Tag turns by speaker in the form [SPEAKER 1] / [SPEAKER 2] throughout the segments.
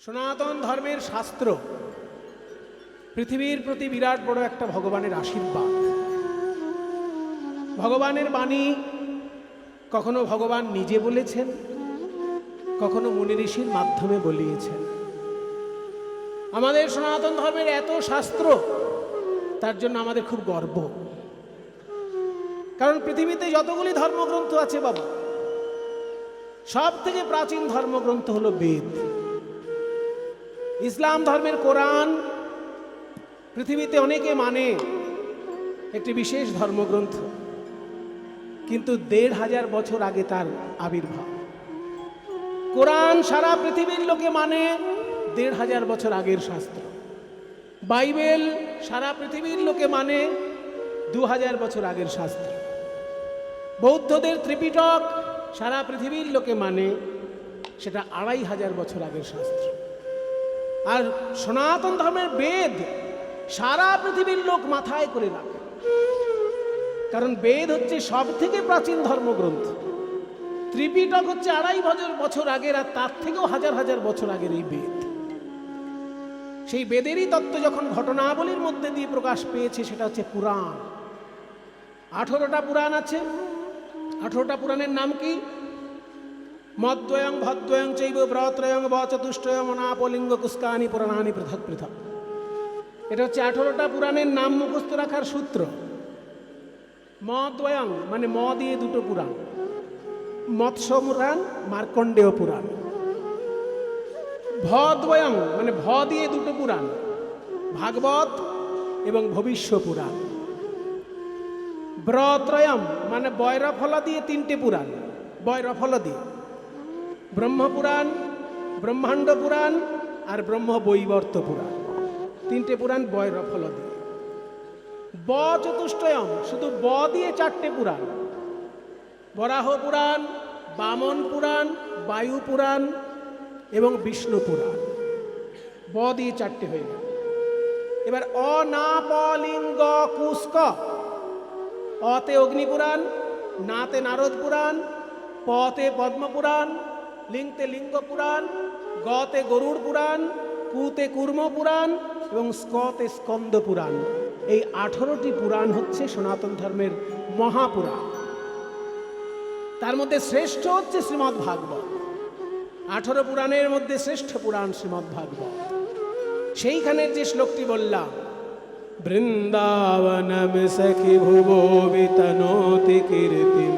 [SPEAKER 1] সনাতন ধর্মের শাস্ত্র পৃথিবীর প্রতি বিরাট বড় একটা ভগবানের আশীর্বাদ। ভগবানের বাণী কখনো ভগবান নিজে বলেছেন, কখনো মুনি ঋষির মাধ্যমে বলিয়েছেন। আমাদের সনাতন ধর্মের এত শাস্ত্র, তার জন্য আমাদের খুব গর্ব। কারণ পৃথিবীতে যতগুলি ধর্মগ্রন্থ আছে বাবা, সব থেকে প্রাচীন ধর্মগ্রন্থ হলো বেদ। ইসলাম ধর্মের কোরআন পৃথিবীতে অনেকে মানে একটি বিশেষ ধর্মগ্রন্থ, কিন্তু ১৫০০ বছর আগে তার আবির্ভাব। কোরআন সারা পৃথিবীর লোকে মানে ১৫০০ বছর আগের শাস্ত্র। বাইবেল সারা পৃথিবীর লোকে মানে ২০০০ বছর আগের শাস্ত্র। বৌদ্ধদের ত্রিপিটক সারা পৃথিবীর লোকে মানে সেটা ২৫০০ বছর আগের শাস্ত্র। আর সনাতন ধর্মের বেদ সারা পৃথিবীর লোক মাথায় করে রাখে, কারণ বেদ হচ্ছে সব থেকে প্রাচীন ধর্মগ্রন্থ। ত্রিপিটক হচ্ছে ২৫০০ বছর আগের, আর তার থেকেও হাজার হাজার বছর আগের এই বেদ। সেই বেদেরই তত্ত্ব যখন ঘটনাবলীর মধ্যে দিয়ে প্রকাশ পেয়েছে, সেটা হচ্ছে পুরাণ। ১৮টা পুরাণ আছে। ১৮টা পুরাণের নাম কি? মদ্বয়ং ভদ্বয়ং চৈব ব্রত্রয়ং বচতুষ্টয়ং অনাপলিঙ্গ কুস্কানি পুরাণানি পৃথক পৃথক। এটা হচ্ছে ১৮টা পুরাণের নাম মুখস্থ রাখার সূত্র। মদ্বয়ং মানে ম দিয়ে দুটো পুরাণ, মৎস্য পুরাণ, মার্কণ্ডেয় পুরাণ। ভদ্বয়ং মানে ভ দিয়ে দুটো পুরাণ, ভাগবত এবং ভবিষ্য পুরাণ। ব্রত্রয়ম মানে বৈরফলা দিয়ে ৩টে পুরাণ, বৈরফলা দিয়ে ব্রহ্মপুরাণ, ব্রহ্মাণ্ড পুরাণ আর ব্রহ্মবৈবর্ত পুরাণ। ৩টে পুরাণ বৈরফল দিয়ে। ব চতুষ্টয়ম শুধু ব দিয়ে ৪টে পুরাণ, বরাহ পুরাণ, বামন পুরাণ, বায়ু পুরাণ এবং বিষ্ণু পুরাণ। ব দিয়ে ৪টে হয়ে গেল। এবার অনাপলিঙ্গ কুস্ক, অতে অগ্নিপুরাণ, নাতে নারদ পুরাণ, পতে পদ্মপুরাণ, লিঙ্গতে লিঙ্গ পুরাণ, গতে গরুড় পুরাণ, কুতে কুর্ম পুরাণ এবং স্কতে স্কন্দ পুরাণ। এই ১৮টি পুরাণ হচ্ছে সনাতন ধর্মের মহাপুরাণ। তার মধ্যে শ্রেষ্ঠ হচ্ছে শ্রীমদ্ ভাগবত। ১৮ পুরাণের মধ্যে শ্রেষ্ঠ পুরাণ শ্রীমদ্ ভাগবত। সেইখানের যে শ্লোকটি বললাম, বৃন্দাবনম সখি ভুবো বিতনোতি কীর্তিম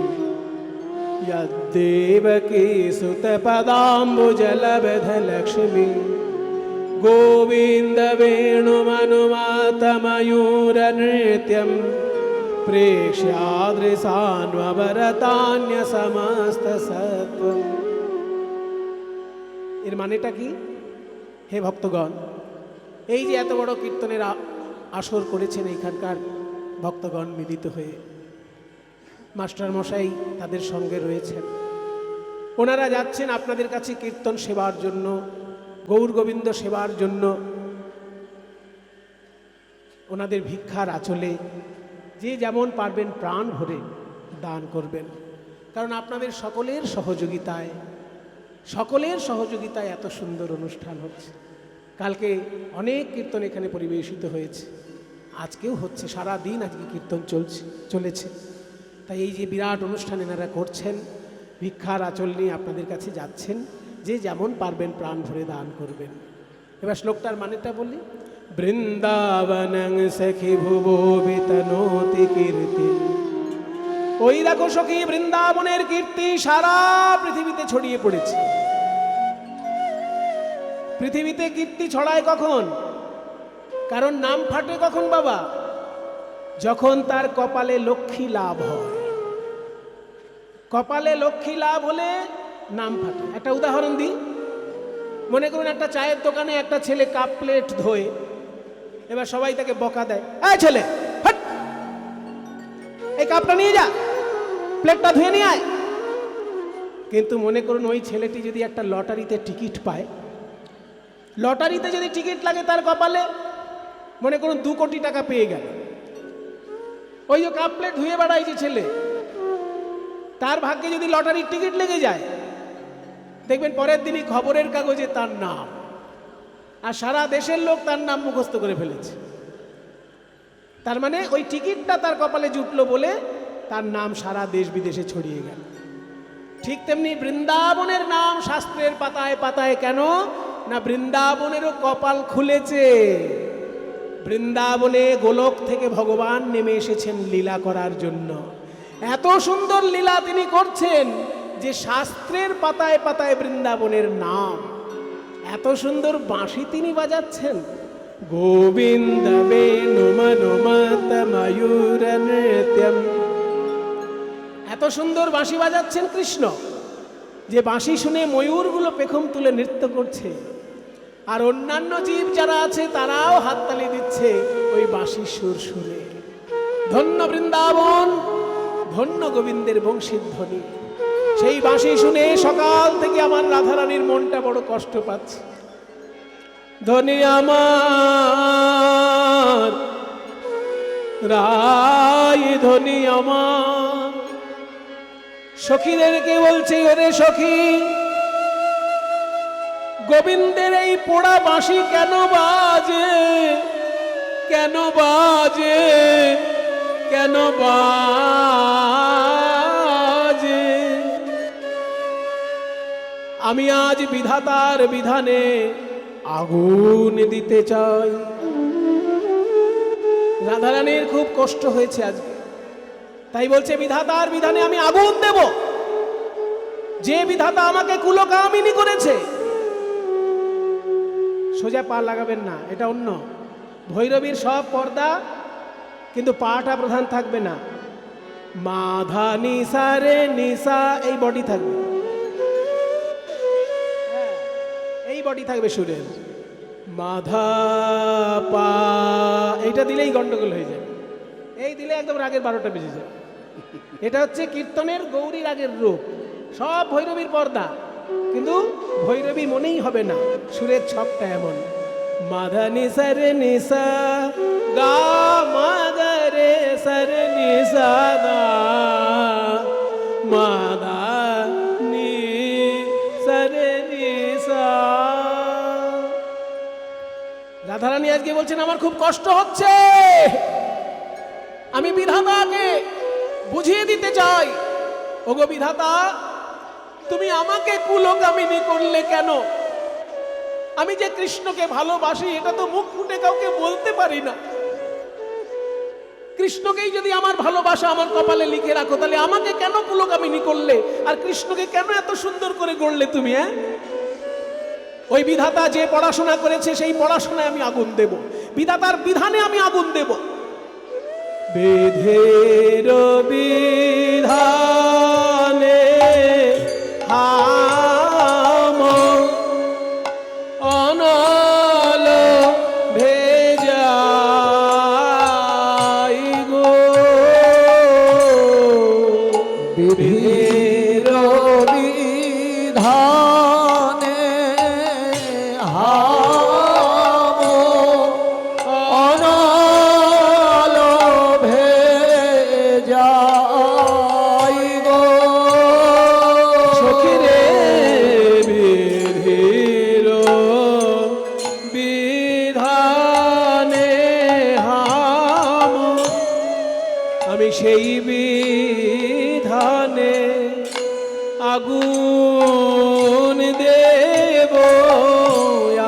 [SPEAKER 1] यद्देवकी सुतपदाम्बुजलबधलक्ष्मी गोविन्द वेणुमनुमातमयूरनृत्यं प्रेक्ष्यादृशान्वरतान्यसमस्तसत्त्वम्। এর মানেটা কি? হে ভক্তগণ, এই যে এত বড় কীর্তনের আসর করেছেন এইখানকার ভক্তগণ মিলিত হয়ে, মাস্টার মশাই তাদের সঙ্গে রয়েছেন, ওনারা যাচ্ছেন আপনাদের কাছে কীর্তন সেবার জন্য, গৌর গোবিন্দ সেবার জন্য। ওনাদের ভিক্ষার আঁচলে যে যেমন পারবেন প্রাণ ভরে দান করবেন, কারণ আপনাদের সকলের সহযোগিতায় এত সুন্দর অনুষ্ঠান হচ্ছে। কালকে অনেক কীর্তন এখানে পরিবেশিত হয়েছে, আজকেও হচ্ছে, সারা দিন আজকে কীর্তন চলেছে। তাই এই যে বিরাট অনুষ্ঠান এনারা করছেন, ভিক্ষার আঁচল নিয়ে আপনাদের কাছে যাচ্ছেন, যে যেমন পারবেন প্রাণ ভরে দান করবেন। এবার শ্লোকটার মানেটা বলি, বৃন্দাবনং সখি ভুবো বিতনোতি কীর্তি। ওই দেখো সখী, বৃন্দাবনের কীর্তি সারা পৃথিবীতে ছড়িয়ে পড়েছে। পৃথিবীতে কীর্তি ছড়ায় কখন? কারণ নাম ফাটে কখন বাবা? যখন তার কপালে লক্ষ্মী লাভ হয়। কপালে লক্ষ্মী লাভ হলে নাম ফাটে। একটা উদাহরণ দিই। মনে করুন একটা চায়ের দোকানে একটা ছেলে কাপ প্লেট ধোয়, এবার সবাই তাকে বকা দেয়, এই ছেলে হাট, এই কাপটা নিয়ে যা, প্লেটটা ধুয়ে নিয়ে আয়। কিন্তু মনে করুন ওই ছেলেটি যদি একটা লটারিতে টিকিট পায়, লটারিতে যদি টিকিট লাগে তার কপালে, মনে করুন ২ কোটি টাকা পেয়ে গেল, ওই যে কাপ প্লেট ধুয়ে বেড়ায় যে ছেলে, তার ভাগ্যে যদি লটারির টিকিট লেগে যায়, দেখবেন পরের দিনই খবরের কাগজে তার নাম। আর সারা দেশের লোক তার নাম মুখস্থ করে ফেলেছে। তার মানে ওই টিকিটটা তার কপালে জুটলো বলে তার নাম সারা দেশ বিদেশে ছড়িয়ে গেল। ঠিক তেমনি বৃন্দাবনের নাম শাস্ত্রের পাতায় পাতায় কেন না, বৃন্দাবনেরও কপাল খুলেছে। বৃন্দাবনে গোলক থেকে ভগবান নেমে এসেছেন লীলা করার জন্য। এত সুন্দর লীলা তিনি করছেন যে শাস্ত্রের পাতায় পাতায় বৃন্দাবনের নাম। এত সুন্দর বাঁশি তিনি বাজাচ্ছেন, গোবিন্দ বেণুমনুমত ময়ূর নৃত্যম। এত সুন্দর বাঁশি বাজাচ্ছেন কৃষ্ণ যে বাঁশি শুনে ময়ূরগুলো পেখম তুলে নৃত্য করছে, আর অন্যান্য জীব যারা আছে তারাও হাততালি দিচ্ছে ওই বাঁশির সুর শুনে। ধন্য বৃন্দাবন, ধন্য গোবিন্দের বংশীর ধ্বনি। সেই বাঁশি শুনে সকাল থেকে আমার রাধারানীর মনটা বড় কষ্ট পাচ্ছে। ধনী আমার রায়, ধনী আমার। সখীদেরকে বলছে, ওরে সখী, গোবিন্দের এই পোড়া বাঁশি কেন বাজে, কেন বাজে, কেন বাজে? আমি আজ বিধাতার বিধানে আগুন দিতে চাই। রাধারানীর খুব কষ্ট হয়েছে আজকে, তাই বলছে বিধাতার বিধানে আমি আগুন দেব। যে বিধাতা আমাকে কুলকামিনী করেছে, সোজা পা লাগাবেন না, এটা অন্য। ভৈরবীর সব পর্দা, কিন্তু পাটা প্রধান থাকবে না। মাধা নিসা রে নিসা, এই বডি থাকবে, এই বডি থাকবে সুরের। মাধা পা, এইটা দিলেই গন্ডগোল হয়ে যায়। এই দিলে একদম রাগের 12টা বেজে যায়। এটা হচ্ছে কীর্তনের গৌরী রাগের রূপ। সব ভৈরবীর পর্দা, কিন্তু ভৈরবী মনেই হবে না, সুরের ছকটা এমন। মাধা নিসা রে নিসা গা, মাধা রে সরে নিসা গা, মাধা নি সরে নিসা। রাধারানী আজকে বলছেন আমার খুব কষ্ট হচ্ছে, আমি বিধাতাকে বুঝিয়ে দিতে চাই। ওগো বিধাতা, তুমি আমাকে কুলকামিনী করলে কেন? আমি যে কৃষ্ণকে ভালোবাসি এটা তো মুখ ফুটে কাউকে বলতে পারি না। কৃষ্ণকেই যদি আমার ভালোবাসা আমার কপালে লিখে রাখো, তাহলে আমাকে কেন কুলকামিনী করলে? আর কৃষ্ণকে কেন এত সুন্দর করে গড়লে তুমি? ওই বিধাতা যে পড়াশোনা করেছে সেই পড়াশোনায় আমি আগুন দেব, বিধাতার বিধানে আমি আগুন দেব। বেধের বিধানে হাম অনল ভেজাই গো,
[SPEAKER 2] বিধির বিধানে হাম অনল ভেজাই গো।
[SPEAKER 1] সখীরে বিধির বিধানে হাম, আমি সেই বিধানে আগুন দেব।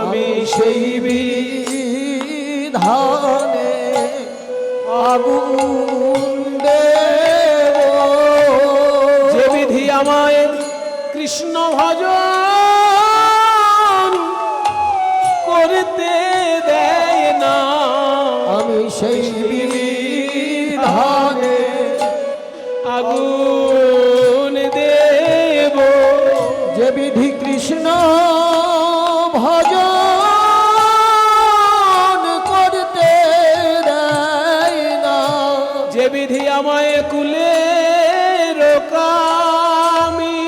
[SPEAKER 1] আমি সেই
[SPEAKER 2] বিধানে আগুন দেব।
[SPEAKER 1] যে বিধি আমায় কৃষ্ণ ভজন করতে দেয় না,
[SPEAKER 2] আমি সেই বিধানে
[SPEAKER 1] আগুন দেব।
[SPEAKER 2] যে বিধি কৃষ্ণ ভজন করতে দেয় না,
[SPEAKER 1] যে বিধি আমায় কুলের কামিনী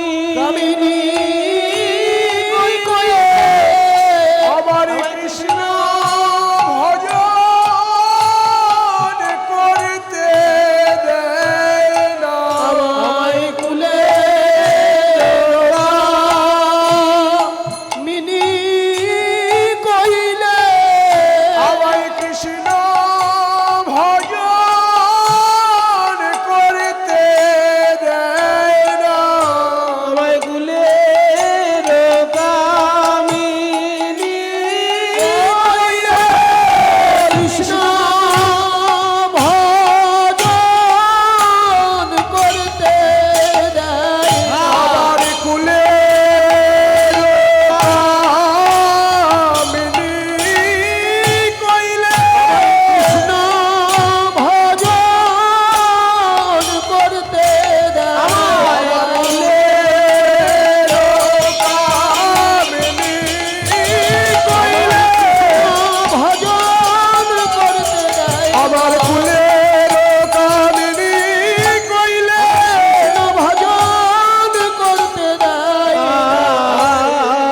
[SPEAKER 3] কৃষ্ণ ভজন করতে দেয় না।
[SPEAKER 1] আমায় কুলের কামিনী
[SPEAKER 2] কৃষ্ণ ভজন করতে দেয় না।
[SPEAKER 3] আমার কুলে কইলে
[SPEAKER 2] কৃষ্ণ ভজন করতে দেয় না। ভজন করতে দেয় না।
[SPEAKER 3] আমার কুলের কামিনী কইলে
[SPEAKER 2] ভজন করতে দেয় না।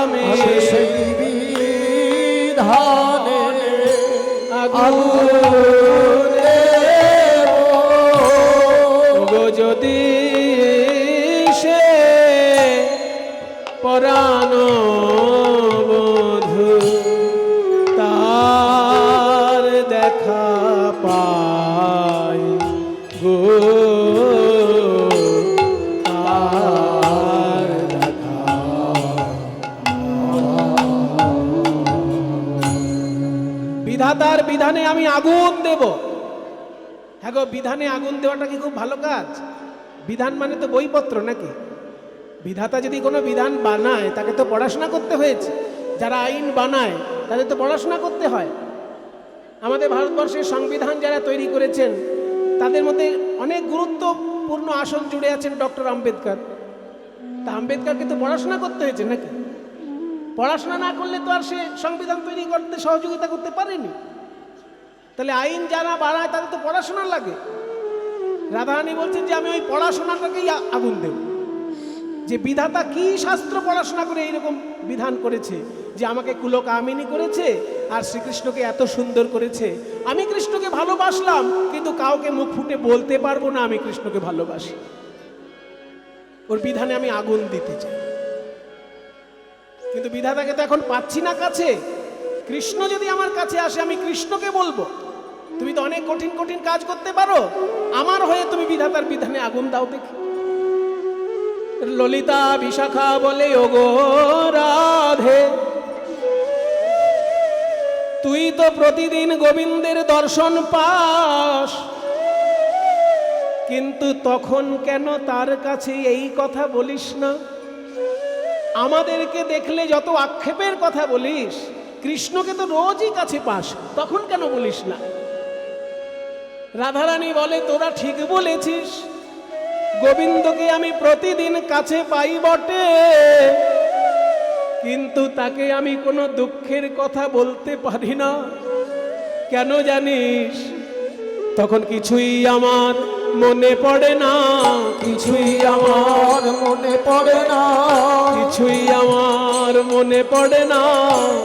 [SPEAKER 1] আমি
[SPEAKER 2] আমি সেই বিধানে
[SPEAKER 1] আগুনে গো যদি সে পরাণ বধূ তার দেখা পাই গো তার দেখা বিধাতার বিধানে আমি আগুন দেব। হ্যাঁ গো, বিধানে আগুন দেওয়াটা কি খুব ভালো কাজ? বিধান মানে তো বইপত্র নাকি? বিধাতা যদি কোনো বিধান বানায় তাকে তো পড়াশোনা করতে হয়েছে। যারা আইন বানায় তাদের তো পড়াশোনা করতে হয়। আমাদের ভারতবর্ষের সংবিধান যারা তৈরি করেছেন তাদের মধ্যে অনেক গুরুত্বপূর্ণ আসন জুড়ে আছেন ডক্টর আম্বেদকর। তা আম্বেদকরকে তো পড়াশোনা করতে হয়েছে নাকি? পড়াশোনা না করলে তো আর সে সংবিধান তৈরি করতে সহযোগিতা করতে পারেনি। তাহলে আইন যারা বানায় তাদের তো পড়াশোনা লাগে। রাধারানী বলছেন যে আমি ওই পড়াশোনাটাকেই আগুন দেব। যে বিধাতা কি শাস্ত্র পড়াশোনা করে এইরকম বিধান করেছে যে আমাকে কুলকামিনী করেছে আর শ্রীকৃষ্ণকে এত সুন্দর করেছে। আমি কৃষ্ণকে ভালোবাসলাম কিন্তু কাউকে মুখ ফুটে বলতে পারবো না আমি কৃষ্ণকে ভালোবাসি। ওর বিধানে আমি আগুন দিতে চাই, কিন্তু বিধাতাকে তো এখন পাচ্ছি না কাছে। কৃষ্ণ যদি আমার কাছে আসে আমি কৃষ্ণকে বলবো তুমি তো অনেক কঠিন কঠিন কাজ করতে পারো, আমার হয়ে তুমি বিধাতার বিধানে আগুন দাও দেখি। ললিতা বিশাখা বলে ওগো রাধে, তুই তো প্রতিদিন গোবিন্দের দর্শন পাস, কিন্তু তখন কেন তার কাছে এই কথা বলিস না? আমাদেরকে দেখলে যত আক্ষেপের কথা বলিস, কৃষ্ণকে তো রোজই কাছে পাস, তখন কেন বলিস না? রাধারানী বলে তোরা ঠিক বলেছিস, গোবিন্দকে আমি প্রতিদিন কাছে পাই বটে, কিন্তু তাকে আমি কোনো দুঃখের কথা বলতে পারি না। কেন জানিস? তখন কিছুই আমার মনে পড়ে না, কিছুই আমার
[SPEAKER 2] মনে পড়ে না,
[SPEAKER 1] কিছুই আমার মনে পড়ে না,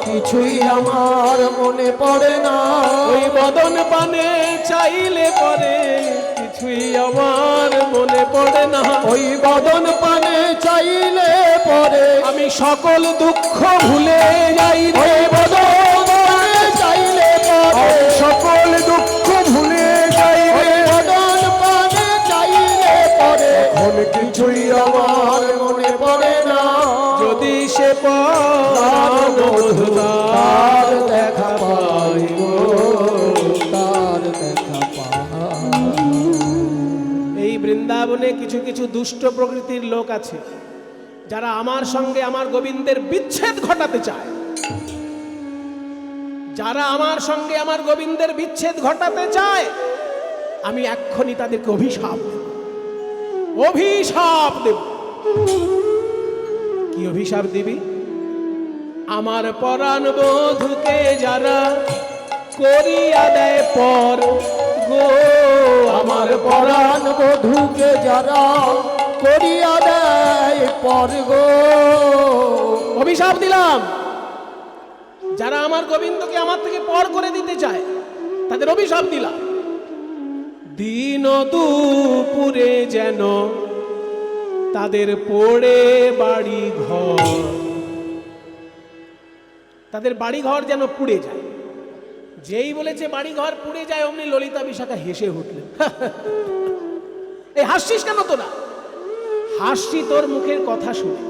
[SPEAKER 2] কিছুই আমার মনে পড়ে না।
[SPEAKER 1] ওই বদন পানে চাইলে পরে কিছুই আমার মনে পড়ে না।
[SPEAKER 2] ওই বদন পানে চাইলে পরে
[SPEAKER 1] আমি সকল দুঃখ ভুলে যাই রে।
[SPEAKER 2] ওই বদন পানে চাইলে পরে
[SPEAKER 3] সকল দুঃখ ভুলে যাই
[SPEAKER 2] ওই
[SPEAKER 3] রে।
[SPEAKER 2] বদন পানে চাইলে পরে
[SPEAKER 3] এখন কিছুই আমার
[SPEAKER 2] মনে পড়ে না।
[SPEAKER 1] যদি সে তার দেখা পাই গো।
[SPEAKER 2] তার দেখা পাই।
[SPEAKER 1] এই বৃন্দাবনে কিছু কিছু দুষ্ট প্রকৃতির লোক আছে যারা আমার সঙ্গে আমার গোবিন্দের বিচ্ছেদ ঘটাতে চায়। যারা আমার সঙ্গে আমার গোবিন্দের বিচ্ছেদ ঘটাতে চায় আমি এক্ষুনি তাদেরকে অভিশাপ দেব, অভিশাপ দেব। কি অভিশাপ দিবি? আমার পরাণ বধূকে যারা করিয়া দেয় পর গো, আমার পরাণ
[SPEAKER 2] পরাণ বধূকে যারা করিয়া দেয় পর গো।
[SPEAKER 1] অভিশাপ দিলাম। যারা আমার গোবিন্দকে আমার থেকে পর করে দিতে চায় তাদের অভিশাপ দিলাম। দিন দুপুরে যেন তাদের পড়ে বাড়ি ঘর, তাদের বাড়ি ঘর যেন পুড়ে যায়। যেই বলেছে বাড়ি ঘর পুড়ে যায় অমনি ললিতা বিশাখা হেসে উঠলেন। এই হাসছিস কেন তোরা? হাসছি তোর মুখের কথা শুনে।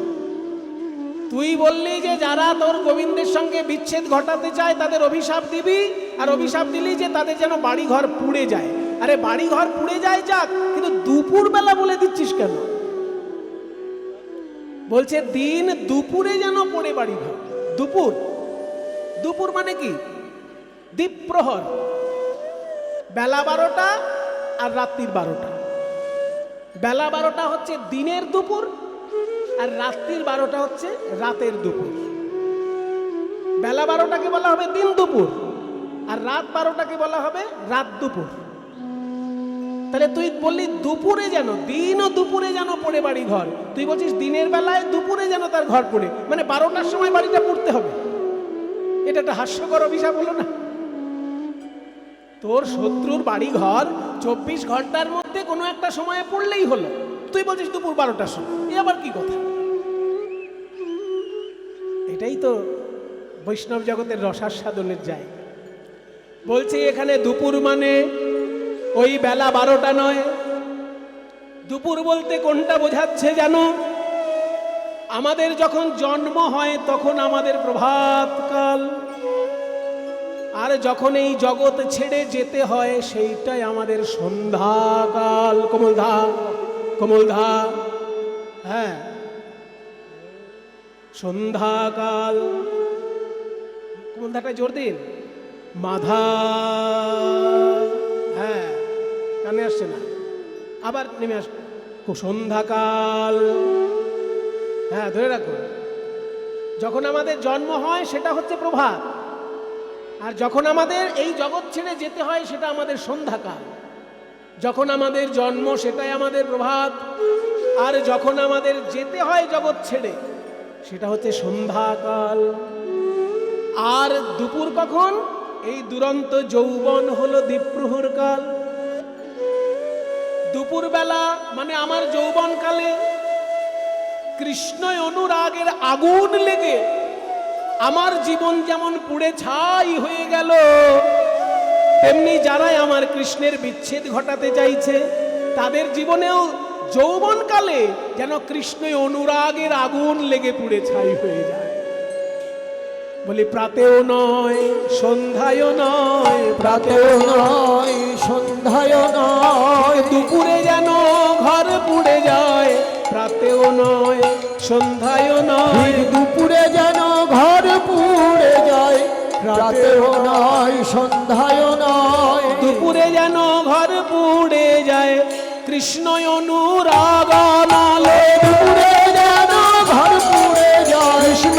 [SPEAKER 1] তুই বললি যে যারা তোর গোবিন্দের সঙ্গে বিচ্ছেদ ঘটাতে চায় তাদের অভিশাপ দিবি, আর অভিশাপ দিলি যে তাদের যেন বাড়ি ঘর পুড়ে যায়। আরে বাড়ি ঘর পুড়ে যায় যাক, কিন্তু দুপুর বেলা বলে দিচ্ছিস কেন? বলছে দিন দুপুরে যেন পড়ে বাড়ি ঘর। দুপুর, দুপুর মানে কি? দ্বীপ্রহর, বেলা 12টা আর রাত্রির 12টা। বেলা 12টা হচ্ছে দিনের দুপুর, আর রাত্রির 12টা হচ্ছে রাতের দুপুর। বেলা 12টাকে বলা হবে দিন দুপুর, আর রাত 12টাকে বলা হবে রাত দুপুর। তাহলে তুই বললি দুপুরে যেন, দিন ও দুপুরে যেন পড়ে বাড়ি ঘর, তুই বলছিস দিনের বেলায় দুপুরে যেন তার ঘর পড়ে, মানে 12টার সময় বাড়িটা পড়তে হবে। এটা একটা হাস্যকর অভিশাপ হলো না? তোর শত্রুর বাড়ি ঘর 24 ঘন্টার মধ্যে কোনো একটা সময়ে পড়লেই হলো, তুই বলছিস দুপুর 12টার সময়। এ আবার কি কথা? এটাই তো বৈষ্ণব জগতের রসাস্বাদনের জায়গা। বলছে এখানে দুপুর মানে ওই বেলা 12টা নয়। দুপুর বলতে কোনটা বোঝাচ্ছে জানো? আমাদের যখন জন্ম হয় তখন আমাদের প্রভাতকাল, আর যখন এই জগৎ ছেড়ে যেতে হয় সেইটাই আমাদের সন্ধ্যাকাল। কমলধা, কমলধা, হ্যাঁ, সন্ধ্যাকাল। কমলধাটা জোর দিন। মাধা, হ্যাঁ, কানে আসছে না, আবার নেমে আসবে। সন্ধ্যাকাল, হ্যাঁ, ধরে রাখুন। যখন আমাদের জন্ম হয় সেটা হচ্ছে প্রভাত, আর যখন আমাদের এই জগৎ ছেড়ে যেতে হয় সেটা আমাদের সন্ধ্যাকাল। যখন আমাদের জন্ম সেটাই আমাদের প্রভাত, আর যখন আমাদের যেতে হয় জগৎ ছেড়ে সেটা হচ্ছে সন্ধ্যাকাল। আর দুপুর কখন? এই দুরন্ত যৌবন হলো দ্বীপ্রহর কাল। দুপুর বেলা মানে আমার যৌবন কালে কৃষ্ণ অনুরাগের আগুন লেগে আমার জীবন যেমন পুড়ে ছাই হয়ে গেল, তেমনি যারাই আমার কৃষ্ণের বিচ্ছেদ ঘটাতে চাইছে তাদের জীবনেও যৌবনকালে যেন কৃষ্ণ অনুরাগের আগুন লেগে পুড়ে ছাই হয়ে যায়। বলি প্রাতেও নয় সন্ধ্যায়ও নয়,
[SPEAKER 2] প্রাতেও নয় সন্ধ্যায় নয়,
[SPEAKER 1] দুপুরে যেন ঘর পুড়ে যায়। প্রাতেও নয় সন্ধ্যায়ও নয়,
[SPEAKER 2] দুপুরে যেন ঘর পুড়ে যায়। রাতেও নয় সন্ধ্যায় নয়,
[SPEAKER 1] দুপুরে যেন ঘর পুড়ে যায়। কৃষ্ণ অনুরাগ নালে
[SPEAKER 2] দুপুরে যেন ঘর পুড়ে যায়।
[SPEAKER 3] কৃষ্ণ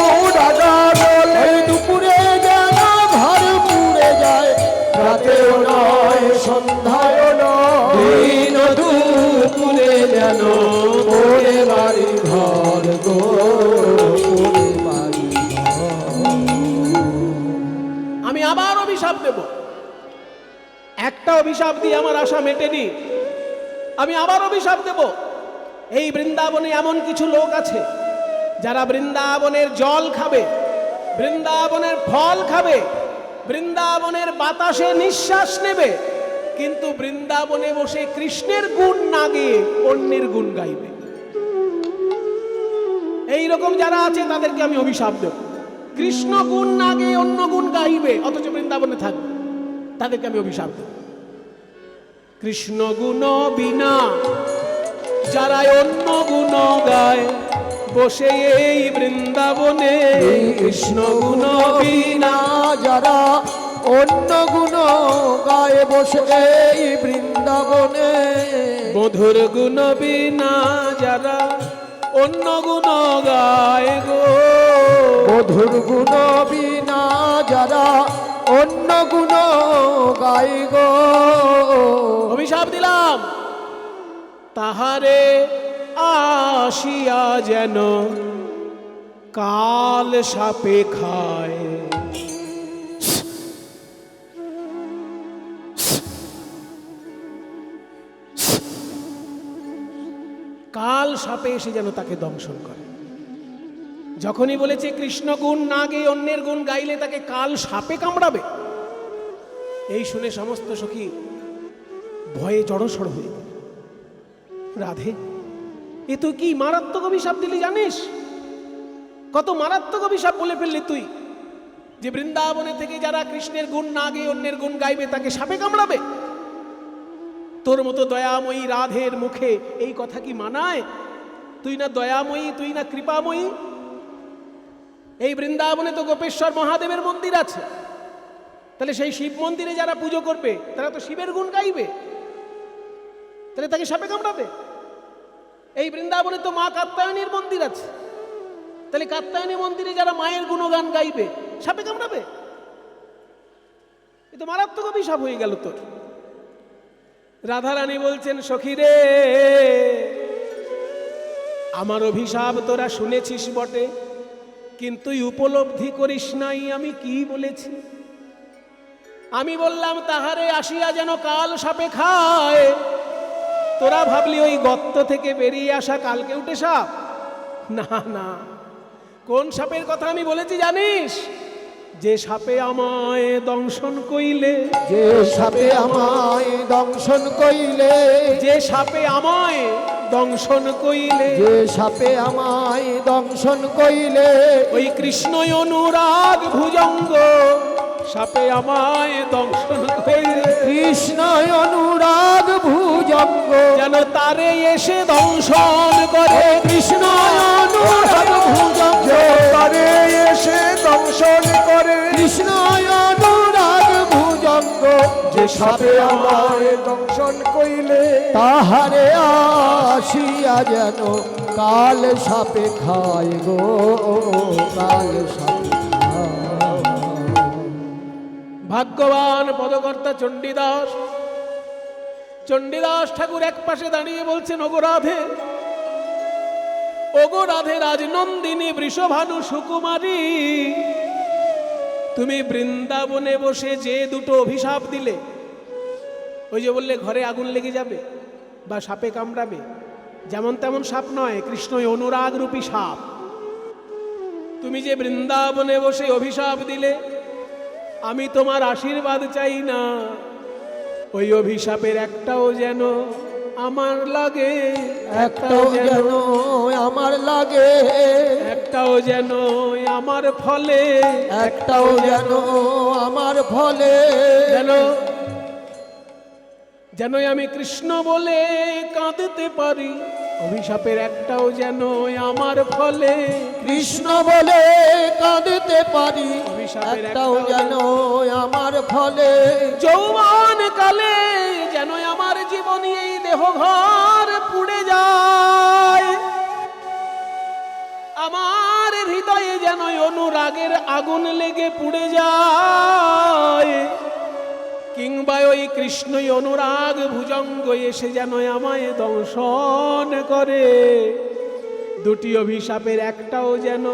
[SPEAKER 3] অনুরাগ বলে
[SPEAKER 2] দুপুরে যেন ঘর পুড়ে যায়। রাতেও নয় সন্ধ্যায় নয়,
[SPEAKER 1] দিন দুপুরে যেন
[SPEAKER 2] পড়ে বাড়ি ঘর গো, পড়ে বাড়ি ঘর।
[SPEAKER 1] আমি আবার অভিশাপ দেব। একটা অভিশাপ দিয়ে আমার আশা মেটেনি, আমি আবার অভিশাপ দেব। এই বৃন্দাবনে এমন কিছু লোক আছে যারা বৃন্দাবনের জল খাবে, বৃন্দাবনের ফল খাবে, বৃন্দাবনের বাতাসে নিঃশ্বাস নেবে, কিন্তু বৃন্দাবনে বসে কৃষ্ণের গুণ না গেয়ে অন্যের গুণ গাইবে। এই রকম যারা আছে তাদেরকে আমি অভিশাপ দেব। কৃষ্ণ গুণ না গেয়ে অন্য গুণ গাইবে অথচ বৃন্দাবনে থাকবে, তাদেরকে আমি অভিশাপ দেব। কৃষ্ণ গুণ বিনা যারা অন্য গুণ গায় বসে এই বৃন্দাবনে, কৃষ্ণ গুণ বিনা
[SPEAKER 2] যারা অন্য গুণ গায়ে বসে এই বৃন্দাবনে,
[SPEAKER 1] মধুর গুণ বিনা যারা অন্য গুণ গায় গো,
[SPEAKER 2] মধুর গুণ বিনা যারা অন্য গুণ গাই গো।
[SPEAKER 1] অভিশাপ দিলাম তাহারে আসিয়া যেন কাল সাপে খায়। কাল সাপে এসে যেন তাকে দংশন করে। যখনই বলেছে কৃষ্ণ গুণ না গেয়ে অন্যের গুণ গাইলে তাকে কাল সাপে কামড়াবে, এই শুনে সমস্ত সখী ভয়ে জড়সড় হয়ে গেল। রাধে, এ তুই কি মারাত্মক অভিশাপ দিলি জানিস? কত মারাত্মক অভিশাপ বলে ফেললি তুই, যে বৃন্দাবনে থেকে যারা কৃষ্ণের গুণ না গেয়ে অন্যের গুণ গাইবে তাকে সাপে কামড়াবে। তোর মতো দয়াময়ী রাধের মুখে এই কথা কি মানায়? তুই না দয়াময়ী, তুই না কৃপাময়ী। এই বৃন্দাবনে তো গোপেশ্বর মহাদেবের মন্দির আছে, তাহলে সেই শিব মন্দিরে যারা পুজো করবে তারা তো শিবের গুণ গাইবে, তাহলে তাকে সাপে কামড়াবে। এই বৃন্দাবনে তো মা কাত্যায়নীর মন্দির আছে, তাহলে কাত্যায়নী মন্দিরে যারা মায়ের গুণগান গাইবে সাপে কামড়াবে। এ তো মারাত্মক অভিশাপ হয়ে গেল তোর। রাধারানী বলছেন, সখী রে, আমার অভিশাপ তোরা শুনেছিস বটে, কিন্তু উপলব্ধি করিস নাই আমি কি বলেছি। আমি বললাম তাহারে আসিয়া যেন কাল সাপে খায়। তোরা ভাবলি ওই গর্ত থেকে বেরিয়ে আসা কালকে উঠে সাপ? না না, কোন সাপের কথা আমি বলেছি জানিস? যে সাপে আমায় দংশন কইলে,
[SPEAKER 2] যে সাপে আমায় দংশন কইলে,
[SPEAKER 1] যে সাপে আমায় দংশন কইলে,
[SPEAKER 2] যে সাপে আমায় দংশন কইলে,
[SPEAKER 1] ওই কৃষ্ণ অনুরাগ ভুজঙ্গ সাপে আমায় দংশন কইলে,
[SPEAKER 2] কৃষ্ণ অনুরাগ ভুজঙ্গ
[SPEAKER 1] যেন তারে এসে দংশন করে।
[SPEAKER 2] কৃষ্ণ অনুরাগ ভুজঙ্গ
[SPEAKER 3] তারে এসে দংশন করে।
[SPEAKER 2] কৃষ্ণ অনুরাগ ভুজঙ্গ
[SPEAKER 3] যে সাপে আমায় দংশন কইলে,
[SPEAKER 2] তাহারে আসিয়া যেন কাল সাপে খায় গো, কাল সাপে খায়।
[SPEAKER 1] ভাগ্যবান পদকর্তা চণ্ডীদাস, চণ্ডীদাস ঠাকুর এক পাশে দাঁড়িয়ে বলছেন, ওগো রাধে, ওগো রাধে, রাজনন্দিনী বৃষভানু সুকুমারী, তুমি বৃন্দাবনে বসে যে দুটো অভিশাপ দিলে, ওই যে বললে ঘরে আগুন লেগে যাবে বা সাপে কামড়াবে, যেমন তেমন সাপ নয়, কৃষ্ণ অনুরাগ রূপী সাপ। তুমি যে বৃন্দাবনে বসে অভিশাপ দিলে, আমি তোমার আশীর্বাদ চাই না, ওই অভিশাপের একটাও যেন আমার লাগে,
[SPEAKER 2] একটাও যেন আমার লাগে,
[SPEAKER 1] একটাও যেন আমার ফলে,
[SPEAKER 2] একটাও যেন আমার ফলে,
[SPEAKER 1] যেন যেন আমি কৃষ্ণ বলে কাঁদতে পারি, অভিশাপের একটাও যেন আমার ফলে,
[SPEAKER 2] কৃষ্ণ বলে কাঁদতে পারি,
[SPEAKER 1] অভিশাপের
[SPEAKER 2] একটাও যেন আমার ফলে,
[SPEAKER 1] যৌবন কালে যেন আমার জীবনী এই দেহ ঘর পুড়ে যায়, আমার হৃদয়ে যেন অনুরাগের আগুন লেগে পুড়ে যায়, কিংবা ওই কৃষ্ণই অনুরাগ ভুজঙ্গ এসে যেন আমায় দংশন করে। দুটি অভিশাপের একটাও যেন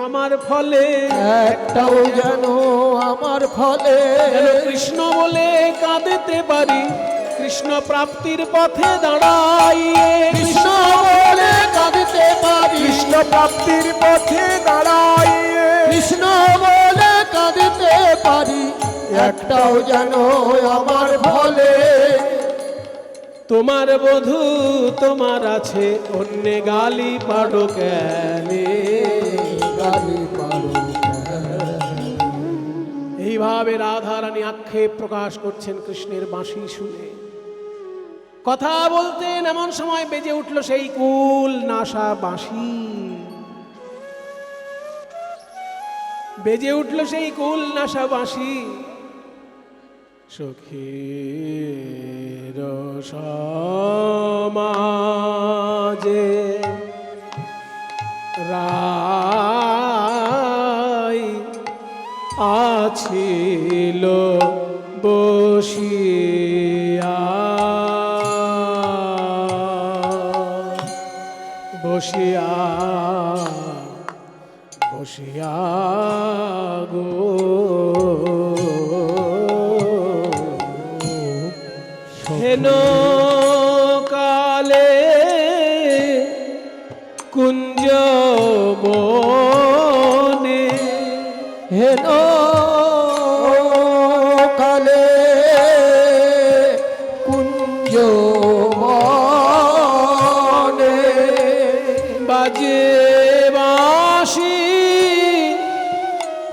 [SPEAKER 1] আমার ফলে,
[SPEAKER 2] একটাও যেন আমার ফলে,
[SPEAKER 1] যেন কৃষ্ণ বলে কাঁদতে পারি, কৃষ্ণ প্রাপ্তির পথে দাঁড়াইয়ে,
[SPEAKER 2] কৃষ্ণ বলে কাঁদতে পারি,
[SPEAKER 3] কৃষ্ণ প্রাপ্তির পথে দাঁড়াইয়ে,
[SPEAKER 2] কৃষ্ণ বলে কাঁদতে পারি, একটাও যেন আমার ফলে।
[SPEAKER 1] তোমার বধূ তোমার আছে, অন্য গালি পাড়ো কেনে,
[SPEAKER 2] গালি পারো
[SPEAKER 1] এইভাবে রাধারানী আক্ষেপ প্রকাশ করছেন কৃষ্ণের বাঁশি শুনে। কথা বলতেন, এমন সময় বেজে উঠল সেই কুল নাশা বাঁশি, বেজে উঠল সেই কুল নাশা বাঁশি। সখীর সমাজে রাই আছিল বসিয়া, বসিয়া বসিয়া গো, হেন কালে কুঞ্জ বনে,
[SPEAKER 2] হেন কালে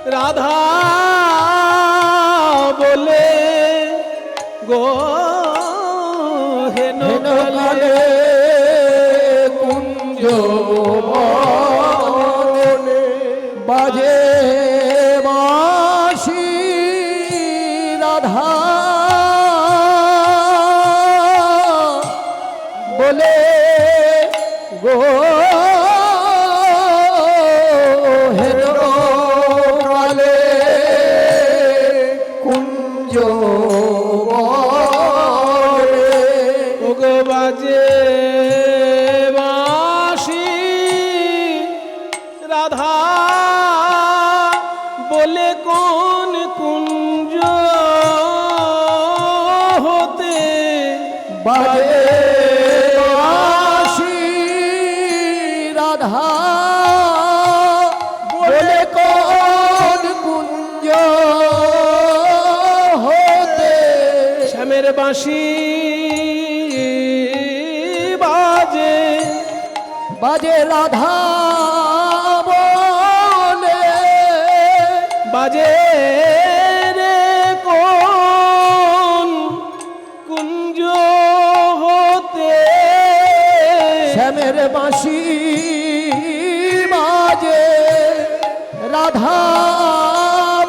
[SPEAKER 1] রাধা বলে গো হেন
[SPEAKER 2] হেনকালে কুঞ্জ বনে বাজে বাঁশি রাধা বলে গো হেনকালে কুঞ্জ বনে
[SPEAKER 1] ওগো বাজে বাঁশি রাধা বলে কোন কুঞ্জ হতে
[SPEAKER 2] বাজে বাঁশি রাধা বলে কোন কুঞ্জ হতে
[SPEAKER 1] শ্যামের বাঁশি বাজে
[SPEAKER 2] বাজে রাধা বলে
[SPEAKER 1] বাজে রে কোন কুঞ্জ হতে
[SPEAKER 2] শ্যামের বাঁশি বাজে রাধা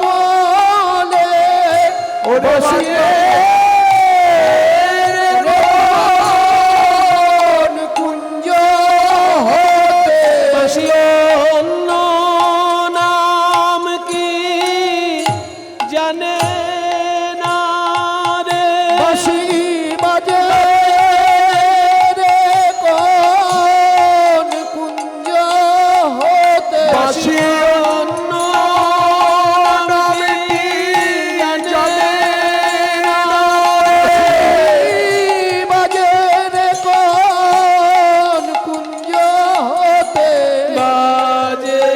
[SPEAKER 2] বলে
[SPEAKER 1] ওরে বাজে
[SPEAKER 2] কোন কুঞ্জ হতে
[SPEAKER 1] বাঁশি অন্য নাম কি জানে না রে
[SPEAKER 2] বাঁশি বাজে রে কোন কুঞ্জ হতে
[SPEAKER 1] বাঁশি অন্য নাম কি জানে না
[SPEAKER 2] বাজে রে কোন কুঞ্জ হতে
[SPEAKER 1] বাজে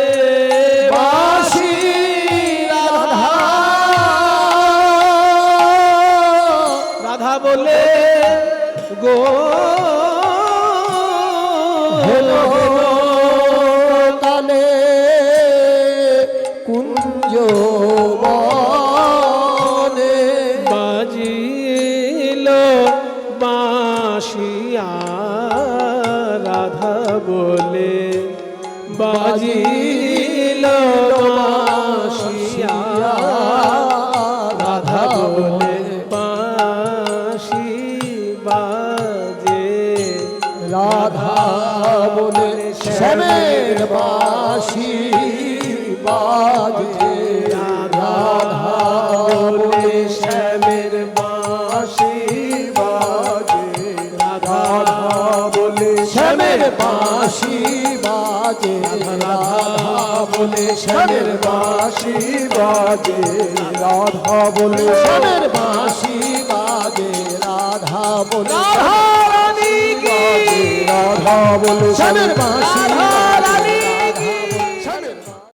[SPEAKER 2] বাঁশি রাধা
[SPEAKER 1] রাধা বলে গো
[SPEAKER 2] হেলো কালে কুঞ্জ বনে
[SPEAKER 1] বাজিল বাঁশিয়া রাধা বলে বাজিল বাঁশিয়া রাধা বলে বাঁশি বাজে
[SPEAKER 2] রাধা বলে শ্যামের বাঁশি বাজে রাধা বলে
[SPEAKER 1] শ্যামের বাঁশি বাজে রাধা বলে
[SPEAKER 2] শ্যামের বাঁশি বাজে রাধা বলে শ্যামের বাঁশি বাজে রাধা বলে শ্যামের বাঁশি বাজে রাধা বলে
[SPEAKER 1] রাধা রানী কি
[SPEAKER 2] রাধা বলে শ্যামের বাঁশি
[SPEAKER 1] রাধা রানী